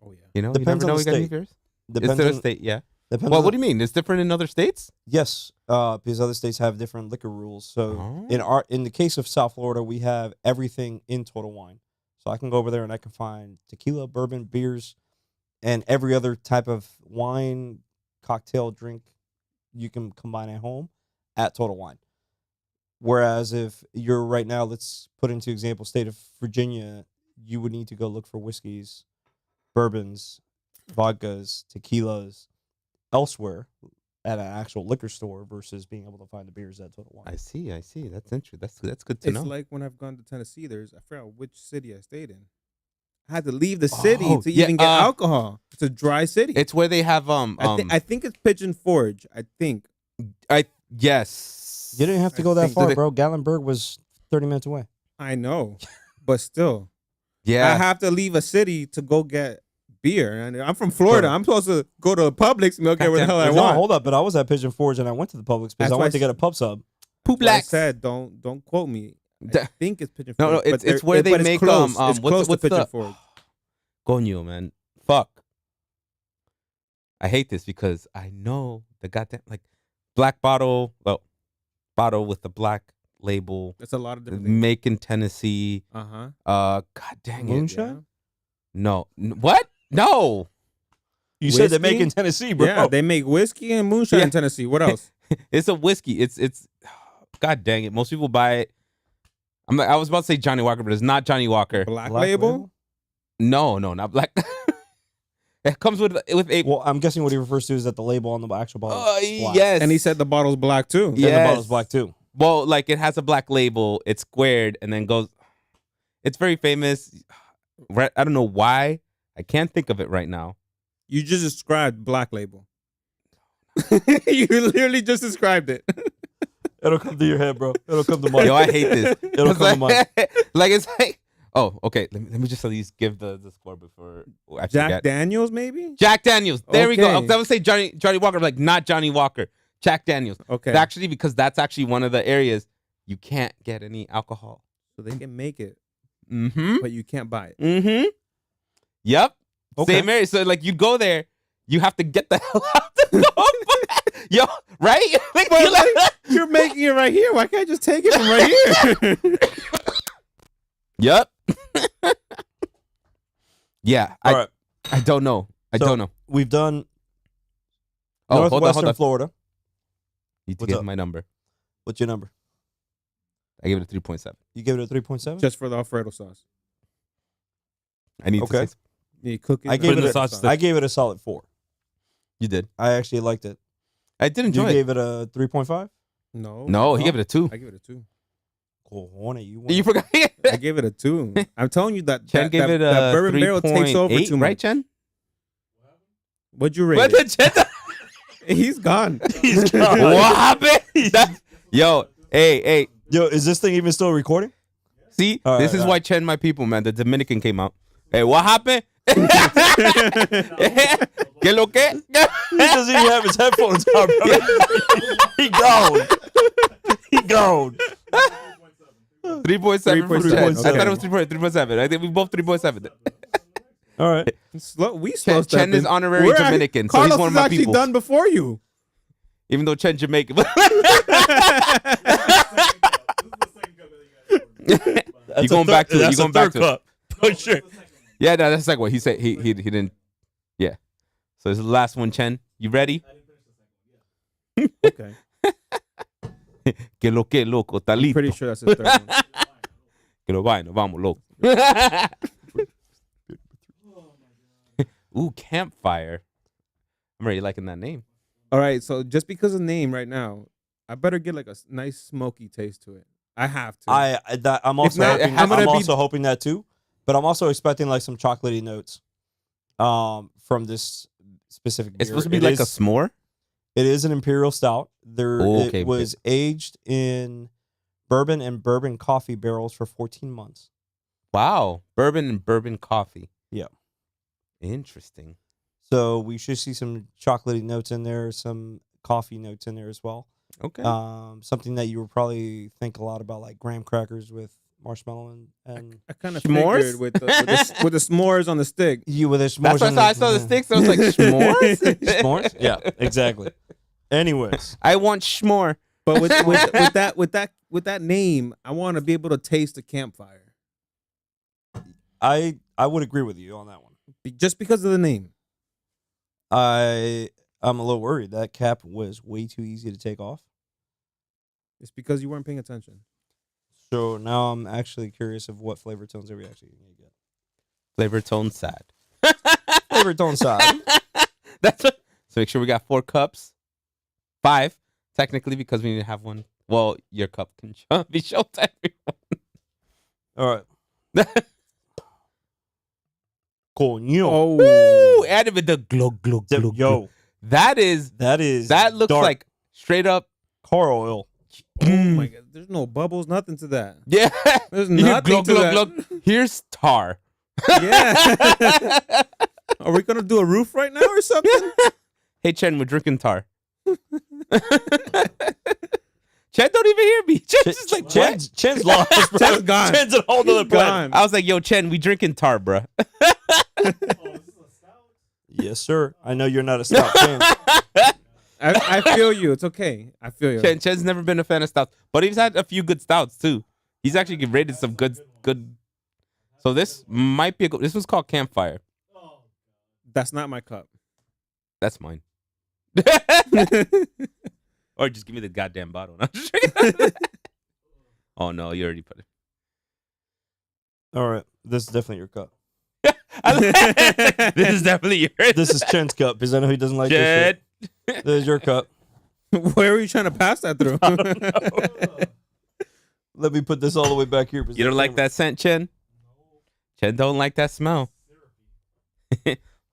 Oh yeah. You know, Depends you never on know the we got any state. beers. Depends It's their on, state, yeah. depends Well, on- what do you mean? It's different in other states? Yes, because other states have different liquor rules. So Oh. in the case of South Florida, we have everything in Total Wine. So I can go over there and I can find tequila, bourbon, beers, and every other type of wine, cocktail, drink you can combine at home at Total Wine. Whereas if you're right now, let's put into example, state of Virginia, you would need to go look for whiskeys, bourbons, vodkas, tequilas elsewhere, at an actual liquor store versus being able to find the beers at Total Wine. I see. That's interesting. That's good to It's know. like when I've gone to Tennessee. I forgot which city I stayed in. I had to leave the city to yeah, even get alcohol. It's a dry city. It's where they have I think it's Pigeon Forge. I think. Yes. You didn't have to I go that think- far, bro. Gatlinburg was 30 minutes away. I know, but still, Yeah. I have to leave a city to go get beer. And I'm from Florida. Sure. I'm supposed to go to Publix and go get where the hell I No, want. hold up. But I was at Pigeon Forge and I went to the Publix because That's I why went to I get a pub sub. Poop Like I blacks. said, don't quote me. I Da- think it's Pigeon No, Forge. no, but it's where they but it's make, close. It's what's- close what's to Pigeon the- Forge. Coño, man. Fuck. I hate this because I know the goddamn black bottle, bottle with the black label, It's a lot of different things. make in Tennessee. Uh-huh. God dang it. Moonshine? No. What? No. You said they Whiskey? make in Tennessee, bro. Yeah, they make whiskey and moonshine Yeah. in Tennessee. What else? It's a whiskey. It's God dang it. Most people buy it. I was about to say Johnny Walker, but it's not Johnny Walker. Black label? No, not black. It comes with a Well, I'm guessing what he refers to is that the label on the actual bottle is black. yes. And he said the bottle's black too. And Yeah. the bottle's black too. Well, it has a black label. It's squared and then goes. It's very famous. I don't know why. I can't think of it right now. You just described black label. You literally just described it. It'll come to your head, bro. It'll come to mine. Yo, I hate this. It'll come to mine. It's like, oh, okay. Let me just at least give the score before we actually Jack get Daniels, maybe? Jack Daniels. There we go. I Okay. was gonna say Johnny Walker, not Johnny Walker. Jack Daniels. Okay. Actually, because that's actually one of the areas you can't get any alcohol. So they can make it, Mm-hmm. but you can't buy it. Mm-hmm. Yep. Okay. Same area. So you go there, you have to get the hell out the door. Yo, right? You're making it right here. Why can't I just take it from right here? Yep. Yeah. All right. I don't know. I So- don't know. We've done Oh, hold on, Northwestern hold on. Florida. You What's give up? my number. What's your number? I give it a 3.7. You give it a 3.7? Just for the Alfredo sauce. I need Okay. to say You cook it. I gave put it in a- the I sauce. gave it a solid 4. you did. I actually liked it. I did You enjoy it. gave it a 3.5? No, he gave it a 2. I give it a 2. Cojones, you You won. forgot. I gave it a 2. I'm telling you that Chen that, gave that, it a that bourbon barrel takes over 3.8, too much. right, Chen? What'd you rate What it? the Chen? He's gone. He's gone. What happened? Yo, hey. Yo, is this thing even still recording? See, All this right, is all why Chen, my people, man. The Dominican came out. Hey, what happened? ¿Qué lo que? He doesn't even have his headphones on, bro. He gone. He gone. 3.7 for Chen. I 3.7. thought it was 3.7. I think we both 3.7. All right. We slow Chen stepping. is honorary We're Dominican, so Carlos he's one of is my actually people. done before you. Even though Chen Jamaican. You going back to it. You going back to it. Oh, sure. Yeah, no, that's like what he said. He didn't. Yeah. So this is the last one, Chen. You ready? Okay. Que lo que, loco. Está listo. Pretty sure that's his third one. Que lo vaina. Vamos, loco. Ooh, campfire. I'm already liking that name. All right, so just because of the name right now, I better get like a nice smoky taste to it. I have to. I'm also not, hoping, I'm gonna I'm be- also hoping that too, but I'm also expecting like some chocolatey notes, from this specific beer. It's supposed to be It like a is- s'more. It is an imperial stout. Okay, It was aged in bourbon and bourbon coffee barrels for 14 months. Wow. Bourbon and bourbon coffee. Yeah. Interesting. So we should see some chocolatey notes in there, some coffee notes in there as well. Okay. Something that you would probably think a lot about, like graham crackers with marshmallow and I kind of S'mores? figured with the s'mores on the stick. you with a s'mores. That's why on I saw the sticks. I was like, s'mores? S'mores? Yeah, exactly. Anyways, I want s'more. But with that name, I want to be able to taste the campfire. I would agree with you on that one. Just because of the name. I'm a little worried. That cap was way too easy to take off. It's because you weren't paying attention. So now I'm actually curious of what flavor tones are we actually going to get. Flavor tone sad. Flavor tone side. That's what, so make sure we got 4 cups. 5, technically, because we need to have one. Well, your cup can be shown to All right. everyone. Coño. Ooh, and with the glug, glug, glug, glug. Yo, That looks dark like straight up. car oil. Oh my god, there's no bubbles, nothing to that. Yeah. There's You nothing glug, to glug, that. glug. Here's tar. Yeah. Are we gonna do a roof right now or something? Hey, Chen, we're drinking tar. Chen don't even hear me. Chen's just like, what? Chen's lost, bro. Chen's gone. Chen's a whole other planet. I was like, yo, Chen, we drinking tar, bruh. Yes, sir. I know you're not a stout fan. I feel you. It's okay. I feel you. Chen's never been a fan of stouts, but he's had a few good stouts too. He's actually rated some good. So this might be this was called Campfire. That's not my cup. That's mine. Or just give me the goddamn bottle. No, oh no, you already put it. All right. This is definitely your cup. This is definitely yours. This is Chen's cup because I know he doesn't like this Chen. shit. This is your cup. Where are you trying to pass that through? Let me put this all the way back here. You don't like that scent, Chen? Chen don't like that smell.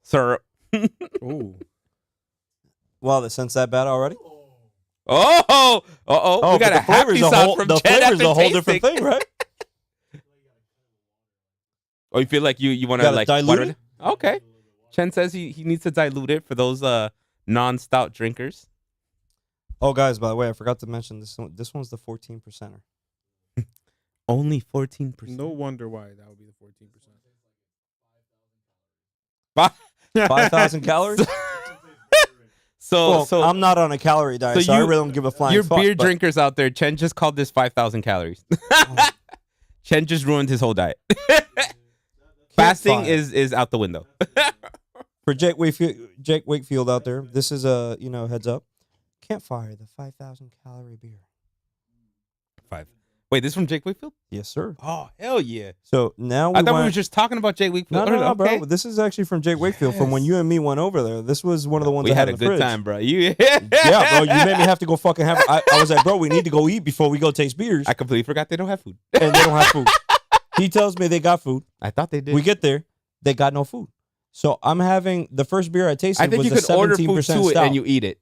Syrup. Ooh. Wow, the scent's that bad already? Oh, we got but a happy sauce from the Chen flavor's after a whole different tasting. thing, right? Oh, you feel like you want to Gotta like dilute water it? Okay. Chen says he needs to dilute it for those non-stout drinkers. Oh, guys, by the way, I forgot to mention this one. This one's the 14%er. Only 14%. No wonder why that would be the 14%. 5,000 calories? So I'm not on a calorie diet, so I really don't give a flying your fuck. beer but- drinkers out there, Chen just called this 5,000 calories. Chen just ruined his whole diet. Fasting Campfire. is out the window. For Jake Wakefield out there, this is a heads up. Campfire, the 5,000 calorie beer. 5. Wait, this is from Jake Wakefield? Yes, sir. Oh, hell yeah. So now I thought we were just talking about Jake Wakefield. No, Okay. bro. This is actually from Jake Wakefield from when you and me went over there. This was one of the ones We I had had a in the good fridge. time, bro. You Yeah, bro. You made me have to go fucking have. I was like, bro, we need to go eat before we go taste beers, I completely forgot they don't have food. and they don't have food. He tells me they got food. I thought they did. We get there, they got no food. So I'm having the first beer I tasted I think was you the could order 17% food to it stout. and you eat it.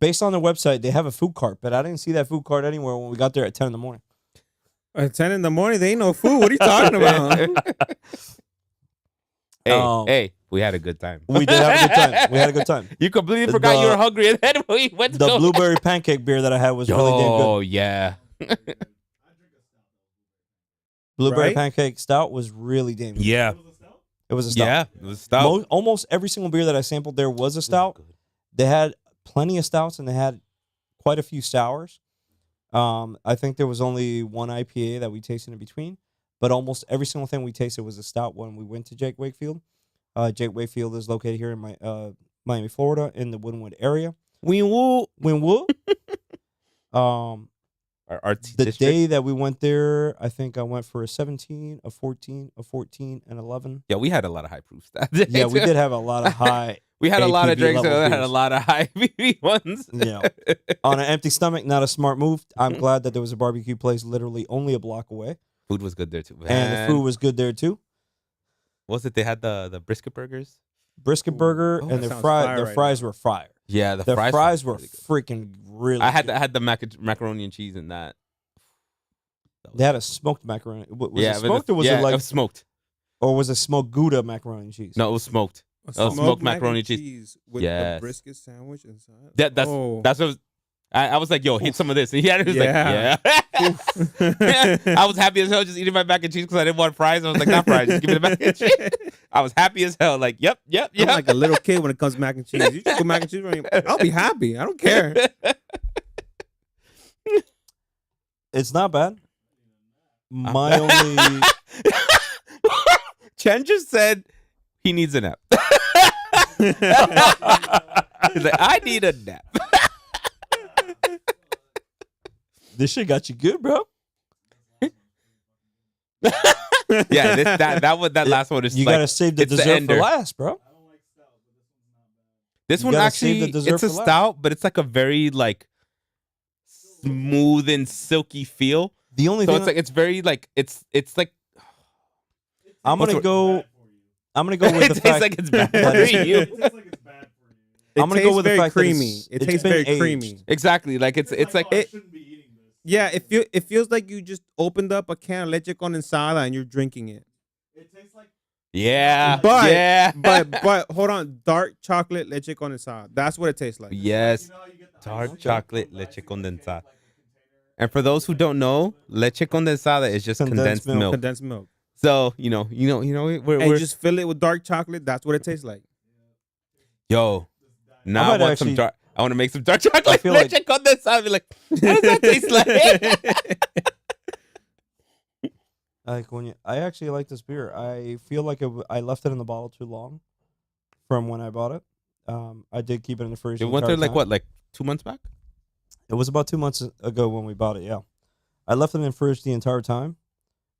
Based on the website, they have a food cart, but I didn't see that food cart anywhere when we got there at 10 in the morning. At 10 in the morning, they ain't no food. What are you talking about? Hey, we had a good time. We did have a good time. We had a good time. You completely forgot you were hungry, and then we went to The go. blueberry pancake beer that I had was really damn good. Oh yeah. Blueberry Right? pancake stout was really damn good. Yeah. It was a stout. Yeah. It was stout. Almost every single beer that I sampled there was a stout. They had plenty of stouts and they had quite a few sours. I think there was only one IPA that we tasted in between, but almost every single thing we tasted was a stout when we went to Jake Wakefield. Jake Wakefield is located here in Miami, Florida, in the Wynwood area. Wynwood. Our artsy The district. day that we went there, I think I went for a 17, a 14, a 14, and 11. Yeah, we had a lot of high proofs that day. Yeah, we too. did have a lot of high. We had a lot of APV drinks. level And we had a beers. lot of high BB ones. Yeah. On an empty stomach, not a smart move. I'm glad that there was a barbecue place literally only a block away. Food was good there too. And Man. the food was good there too. What was it? They had the brisket burgers. Brisket burger Oh, and that their sounds fries. fire Their right fries now. were fire. Yeah, the Their fries were really good. freaking really. I had good. the macaroni and cheese in that. They had a smoked macaroni. Was yeah, it smoked or was yeah, it like was smoked? or was it smoked Gouda macaroni and cheese? No, it was smoked. smoked macaroni and cheese. with Yes. a brisket sandwich inside. That's Oh. that's what I was like, yo, hit some of this. And he had it. He was Yeah. like, yeah. I was happy as hell just eating my mac and cheese because I didn't want fries. I was like, not fries, just give me the mac and cheese. I was happy as hell. Like, yep. I'm like a little kid when it comes to mac and cheese. You just put mac and cheese on your- I'll be happy. I don't care. It's not bad. My only Chen just said he needs a nap. He's like, I need a nap. this shit got you good, bro. Yeah, that last one is You like, gotta save the it's the dessert for ender. last, bro. This You one gotta save the actually, dessert it's a for last. stout, but it's like a very like smooth and silky feel. The only So thing it's like it's very like it's like I'm what's gonna the- go. I'm gonna go with it the tastes fact like it's bad that for it's- you. I'm gonna go with the very fact that creamy. it's- It it's tastes been very aged. creamy. Exactly, like it's like I shouldn't be eating this. Yeah, it feels like you just opened up a can of leche condensada and you're drinking it. It tastes like yeah, But- yeah, But hold on, dark chocolate leche condensada. That's what it tastes like. yes, you know how you get the dark ice chocolate from the leche ice cream condensada. cake, like a container. And for those who don't know, leche condensada is just Condensed condensed milk. milk. Condensed milk. So you know, we're And you just fill it with dark chocolate. That's what it tastes like. yo. Now I might want some actually- dark. I want to make some dark chocolate feel leche like- condensada. Be like, what does that taste like? Like I actually like this beer. I feel like I left it in the bottle too long from when I bought it. I did keep it in the fridge. It the went there entire like time. what, like 2 months back? It was about 2 months ago when we bought it. Yeah, I left it in the fridge the entire time.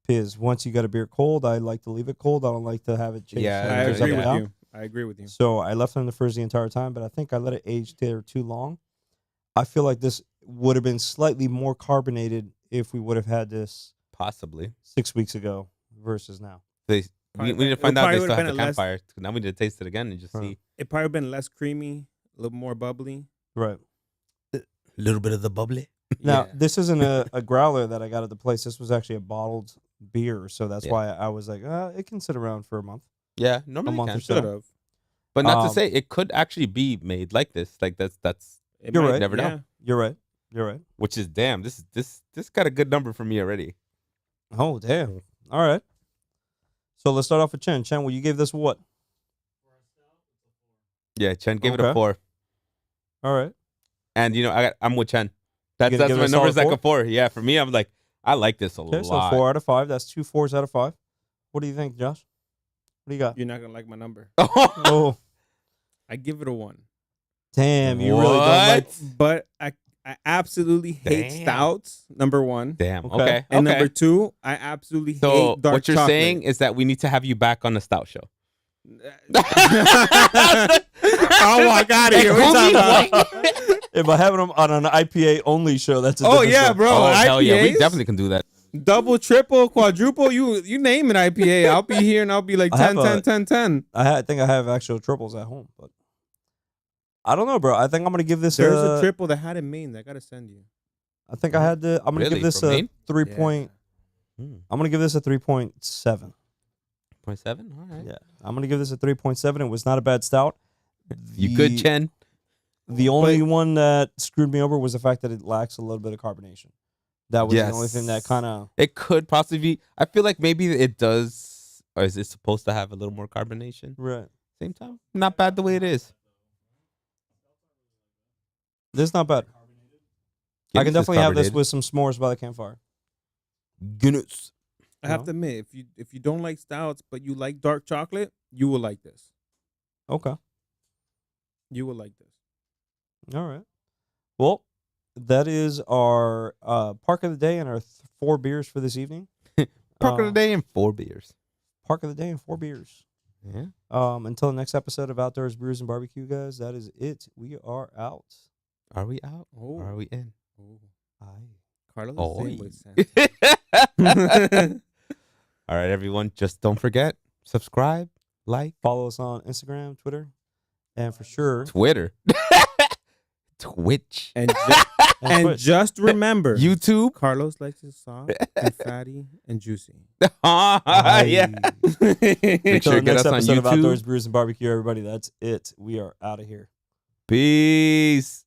Because once you got a beer cold, I like to leave it cold. I don't like to have it changed. Yeah, I There's agree up with and you. I agree with you. So I left it in the fridge the entire time, but I think I let it age there too long. I feel like this would have been slightly more carbonated if we would have had this Possibly. 6 weeks ago versus now. We Probably need to it find out probably they still would've have been the a less- campfire. Now we need to taste it again and just Huh. see. It probably been less creamy, a little more bubbly. Right. A little bit of the bubbly. Now, Yeah. this isn't a growler that I got at the place. This was actually a bottled beer. So that's Yeah. why I was like, it can sit around for a month. Yeah, normally month can. or so. Should have. But not to Um, say it could actually be made like this. Like that's You're right. never know. You're right. You're right. Which is damn. This got a good number for me already. Oh, damn. All right. So let's start off with Chen. Chen, well, you gave this what? Yeah, Chen gave it Okay. a 4. All right. And I'm with Chen. That's gonna give it my a number's solid like a 4. Yeah, for me, I'm like, I like this a Okay, so lot. 4 out of 5. That's 2 4s out of 5. What do you think, Josh? What do you got? You're not gonna like my number. Oh, I give it a 1. damn. You really don't like. What? But I absolutely hate Damn. stouts. Number 1. Damn. Okay. Okay. And okay. number 2, I absolutely So hate dark what you're chocolate. saying is that we need to have you back on the stout show. I'll walk out of here. What you talking about? If I have it on an IPA only show, that's a Oh different yeah, show. bro. Oh hell yeah, we IPAs? definitely can do that. Double, triple, quadruple. You name an IPA. I'll be here and I'll be like I 10, have 10, a- 10, 10. I think I have actual triples at home, but I don't know, bro. I think I'm gonna give this. There's a triple that had in Maine that I gotta send you. I think I had to. I'm gonna Really? give this From a Maine? 3 Yeah. point. Hmm. I'm gonna give this a 3.7. 0.7? All right. Yeah, I'm gonna give this a 3.7. It was not a bad stout. You good, Chen? The only one that screwed me over was the fact that it lacks a little bit of carbonation. That was the only thing that Yes. kind of. It could possibly be. I feel like maybe it does, or is it supposed to have a little more carbonation? Right. Same time, not bad the way it is. This is not bad. I can Guinness is definitely have this carbonated. with some s'mores by the campfire. Guinness. I have No. to admit, if you don't like stouts but you like dark chocolate, you will like this. Okay. You will like this. All right. Well, that is our park of the day and our 4 beers for this evening. Park of the day and 4 beers. Park of the day and 4 beers. Yeah. Until the next episode of Outdoors Brews and Barbecue, guys. That is it. We are out. Are we out? Oh, Or are we in? Aye. Carlos Oh, is saying with sense. All right, everyone. Just don't forget, subscribe, like, Follow us on Instagram, Twitter, and for sure, Twitter, Twitch, and and Twitch. just remember, YouTube. Carlos likes his soft and fatty and juicy. Yeah. Aye. Make Until sure the you get next us on episode of Outdoors YouTube. Brews and Barbecue, everybody. That's it. We are out of here. Peace.